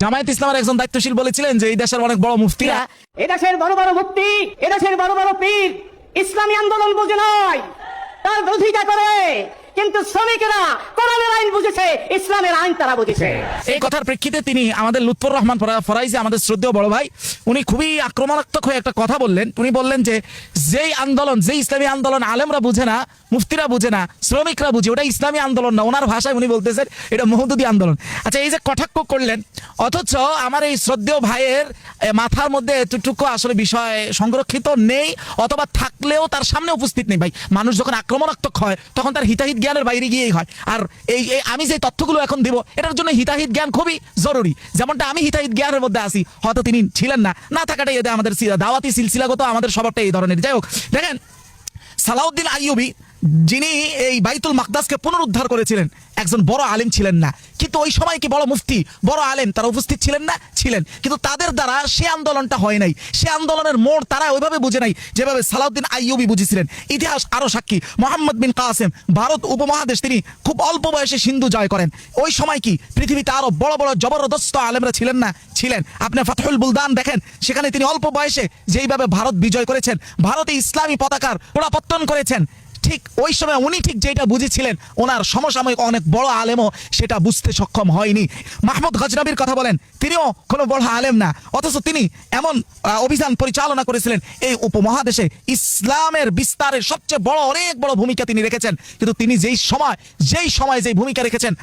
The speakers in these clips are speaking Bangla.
জামায়াত ইসলামের একজন দায়িত্বশীল বলেছিলেন যে এই দেশের অনেক বড় মুফতিরা, এদেশের বড় বড় মুফতি, এদেশের বড় বড় পীর ইসলামী আন্দোলন বুঝে নয়, তার বিরোধিতা করে, কিন্তু শ্রমিকেরা কোরআনের আইন বুঝেছে, ইসলামের আইন তারা বুঝেছে। এই কথার প্রেক্ষিতে তিনি আমাদের লুৎফর রহমান ফরাইজি, আমাদের শ্রদ্ধেয় বড় ভাই, উনি খুবই আক্রমণাত্মক হয়ে একটা কথা বললেন। উনি বললেন যে যেই আন্দোলন, যেই ইসলামী আন্দোলন আলেমরা বুঝে না, মুফতিরা বুঝে না, শ্রমিকরা বুঝে, ওটা ইসলামী আন্দোলন না। ওনার ভাষায় উনি বলতেছেন এটা মওদুদি আন্দোলন। আচ্ছা, এই যে কটাক্ষ করলেন, অথচ আমার এই শ্রদ্ধেয় ভাইয়ের মাথার মধ্যে এতটুকু আসলে বিষয় সংরক্ষিত নেই, অথবা থাকলেও তার সামনে উপস্থিত নেই। ভাই, মানুষ যখন আক্রমণাত্মক হয় তখন তার হিতাহিত জ্ঞানের বাইরে গিয়েই হয়। আর এই আমি যে তথ্যগুলো এখন দিব, এটার জন্য হিতাহিত জ্ঞান খুবই জরুরি। যেমনটা আমি হিতাহিত জ্ঞানের মধ্যে আসি, হয়তো তিনি ছিলেন না, না থাকাটাই এতে আমাদের দাওয়াতি সিলসিলাগত আমাদের স্বভাবটা এই ধরনের। যাই হোক, দেখেন সালাউদ্দিন আইয়ুবী যিনি এই বাইতুল মাকদাসকে পুনরুদ্ধার করেছিলেন, একজন বড় আলেম ছিলেন না, কিন্তু ওই সময় কি বড় মুফতি, বড় আলেম তারা উপস্থিত ছিলেন না? ছিলেন, কিন্তু তাদের দ্বারা সে আন্দোলনটা হয় নাই। সে আন্দোলনের মোড় তারা ওইভাবে বুঝে নাই যেভাবে সালাউদ্দিন আইয়ুবী বুঝেছিলেন। ইতিহাস আরো সাক্ষী, মোহাম্মদ বিন কাসেম ভারত উপমহাদেশ তিনি খুব অল্প বয়সে সিন্ধু জয় করেন। ওই সময় কি পৃথিবীতে আরো বড় বড় জবরদস্ত আলেমরা ছিলেন না? ছিলেন। আপনি ফাতহুল বুলদান দেখেন, সেখানে তিনি অল্প বয়সে যেইভাবে ভারত বিজয় করেছেন, ভারতে ইসলামী পতাকার পুনরাবর্তন করেছেন, ঠিক ওই সময় উনি ঠিক যেটা বুঝেছিলেন, ওনার সমসাময়িক অনেক বড় আলেমও সেটা বুঝতে সক্ষম হয়নি। মাহমুদ গজনবীর কথা বলেন, তিনিও কোনো বড় আলেম না, অথচ তিনি এমন অভিযান পরিচালনা করেছিলেন, এই উপমহাদেশে ইসলামের বিস্তারের সবচেয়ে বড় অনেক বড় ভূমিকা তিনি রেখেছেন। কিন্তু তিনি যেই সময় যেই ভূমিকা রেখেছেন,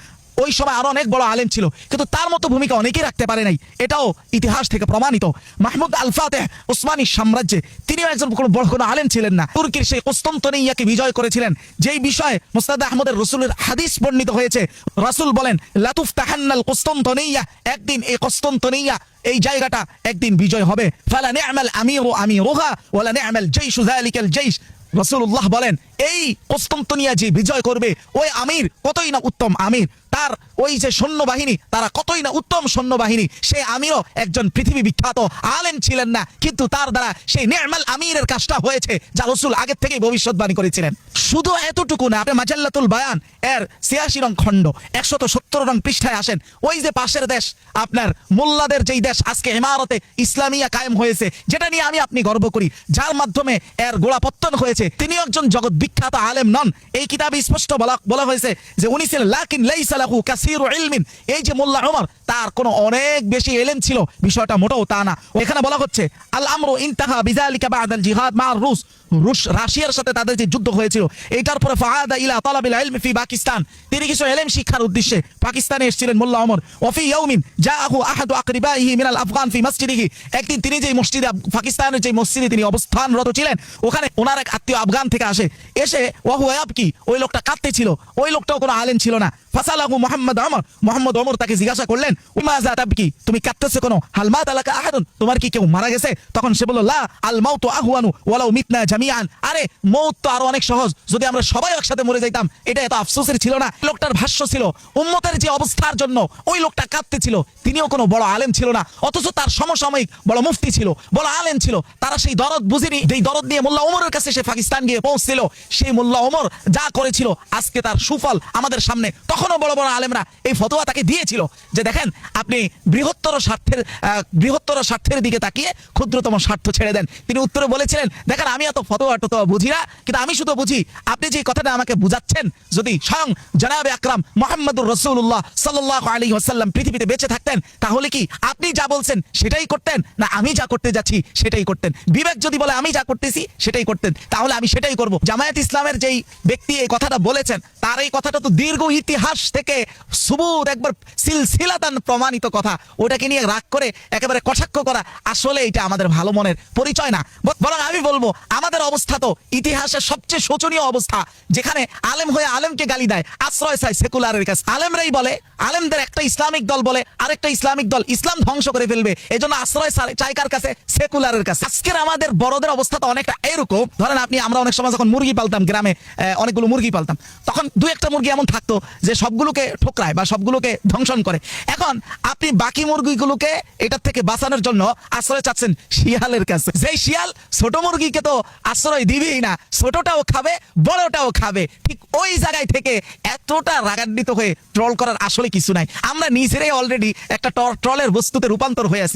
ওই সময় আরো অনেক বড় আলেম ছিল, কিন্তু তার মতো ভূমিকা অনেকেই রাখতে পারে নাই। এটাও ইতিহাস থেকে প্রমাণিত। মাহমুদ আল ফাতেহ উসমানী সাম্রাজ্যে তিনিও একজন বড় কোনো আলেম ছিলেন না। তুর্কির সেই কুস্তন্তনিয়াকে বিজয় করেছিলেন, যেই বিষয়ে মুসনাদ আহমদের রাসূলের হাদিস বর্ণিত হয়েছে। রাসূল বলেন, লাতুফতাহান্নাল কুস্তন্তনিয়া, একদিন এই কুস্তন্তনিয়া এই জায়গাটা একদিন বিজয় হবে। ফালা নি'মাল আমিরু আমিরুহা ওয়ালা নি'মাল জাইশু যালিকাল জাইশ। রাসূলুল্লাহ বলেন, এই কুস্তন্তনিয়া যে বিজয় করবে, ওই আমির কতই না উত্তম আমির, তার ওই যে সৈন্যবাহিনী তারা কতই না উত্তম সৈন্যবাহিনী। সেই আমিরও একজন পৃথিবী বিখ্যাত আলেম ছিলেন না, কিন্তু তার দ্বারা সেই নি'মাল আমিরের কাজটা হয়েছে যা রাসূল আগে থেকেই ভবিষ্যৎবাণী করেছিলেন। শুধু এতটুকু না, আপনি মাজাল্লাতুল বায়ান এর ৮৬ নং খণ্ড ১৭০ নং পৃষ্ঠায় আসেন, ওই যে পাশের দেশ আপনার মোল্লাদের যেই দেশ আজকে ইমারতে ইসলামিয়া কায়েম হয়েছে, যেটা নিয়ে আমি আপনি গর্ব করি, যার মাধ্যমে এর গোড়াপত্তন হয়েছে, তিনি একজন জগৎ বিখ্যাত আলেম নন। এই কিতাবে স্পষ্ট বলা হয়েছে যে উনি ছিলেন লাকিন লাইসা লাহু কাসীরু ইলমিন। এই যে মোল্লা ওমর, তার কোনো অনেক বেশি ইলম ছিল, বিষয়টা মোটেও তা না। এখানে বলা হচ্ছে আল আমরু ইনতাহা বিযালিকা বা'দাল জিহাদ মা'আর রুশ, রাশিয়ার সাথে তাদের যে যুদ্ধ হয়েছিল, এইটার পরে ফাআদা ইলা তালাবিল ইলমি ফি পাকিস্তান, তিনি কিছু ইলম শিক্ষার উদ্দেশ্যে পাকিস্তানে এসেছিলেন মোল্লা ওমর। ওয়া ফি ইয়াউমিন জাআহু আহাদু আকরিবাইহি মিনাল আফগান ফি মসজিদিহি, একদিন তিনি যে মসজিদে, পাকিস্তানের যে মসজিদে তিনি অবস্থানরত ছিলেন, ওখানে ওনার এক আত্মীয় আফগান থেকে এসে ওয়া হুয়া ইয়াবকি, ওই লোকটা কাঁদতেছিল, ওই লোকটাও কোনো আলেম ছিল না। ফাসালাহু মুহাম্মদ ওমর তাকে জিজ্ঞাসা করলেন, উমাযা তাবকি, তুমি কাঁদতেছো কেন? হাল মাত আলাকা আহাদুন, তোমার কি কেউ মারা গেছে? তখন সে বলল, লা আল মাউতু আহওয়ানু ওয়ালাউ মিতনা জামিআন, আরে মওত তো আরো অনেক সহজ, যদি আমরা সবাই একসাথে মরে যাইতাম, এটা এত আফসোসের ছিল না। লোকটার ভাষ্য ছিল, উম্মতের যে অবস্থার জন্য ওই লোকটা কাঁদতেছিল, তিনিও কোনো বড় আলেম ছিল না, অথচ তার সমসাময়িক বড় মুফতি ছিল, বড় আলেম ছিল। তারা সেই দরদ বুঝিনি, যেই দরদ নিয়ে মোল্লা ওমরের কাছে সে পাকিস্তান গিয়ে পৌঁছছিল, সেই মোল্লা ওমর যা করেছিল আজকে তার সুফল আমাদের সামনে। তখনও বড় বড় আলেমরা এই ফতোয়া তাকে দিয়েছিল যে দেখেন, আপনি বৃহত্তর স্বার্থের দিকে তাকিয়ে ক্ষুদ্রতম স্বার্থ ছেড়ে দেন। তিনি উত্তরে বলেছিলেন, দেখেন আমি এত ফতোয়া বুঝি না, কিন্তু আমি শুধু বুঝি আপনি যে কথাটা আমাকে বুঝাচ্ছেন, যদি স্বয়ং জনাবে আকরাম মুহাম্মদুর রাসূলুল্লাহ সাল্লাল্লাহু আলাইহি ওয়াসাল্লাম পৃথিবীতে বেঁচে থাকতেন, তাহলে কি আপনি যা বলছেন সেটাই করতেন, না আমি যা করতে যাচ্ছি সেটাই করতেন? বিবেক যদি বলে আমি যা করতেছি সেটাই করতেন, তাহলে আমি সেটাই করব। জামায়াত ইসলামের যেই ব্যক্তি এই কথাটা বলেছেন, তার এই কথাটা তো দীর্ঘ ইতিহাস থেকে সুবুত একবার সিলসিলাতান প্রমাণিত কথা। ওটাকে নিয়ে রাগ করে একেবারে কটাক্ষ করা আসলে এটা আমাদের ভালো মনের পরিচয় না। বরং আমি বলবো, আমাদের অবস্থা তো ইতিহাসের সবচেয়ে শোচনীয় অবস্থা, যেখানে আলেম হয়ে আলেমকে গালি দেয়, আশ্রয় চায় সেকুলারের কাছে। আলেমরাই বলে, আলেমদের একটা ইসলামিক দল বলে, আরেকটা ইসলামিক দল ইসলাম ধ্বংস করে ফেলবে, এজন্য আশ্রয় চায় কার কাছে? সেকুলারের কাছে। আজকের আমাদের বড়দের অবস্থা তো অনেকটা এরকম। ধরেন আমরা অনেক সময় যখন মুরগি পালতাম, গ্রামে অনেকগুলো মুরগি পালতাম, তখন দু একটা মুরগি এমন থাকতো যে সবগুলোকে ঠোকরায় বা সবগুলোকে ধ্বংসন করে। এখন আপনি বাকি মুরগিগুলোকে এটার থেকে বাঁচানোর জন্য আশ্রয় চাচ্ছেন শিয়ালের কাছে। যেই শিয়াল ছোট মুরগিকে তো আশ্রয় দিবেই না, ছোটটাও খাবে বড়টাও খাবে। ঠিক ওই জায়গায় থেকে এতটা রাগান্বিত হয়ে ট্রল করার আসলে কিছু নাই। আমরা নিজেরাই অলরেডি একটা ট্রলের বস্তুতে রূপান্তর হয়ে আছি।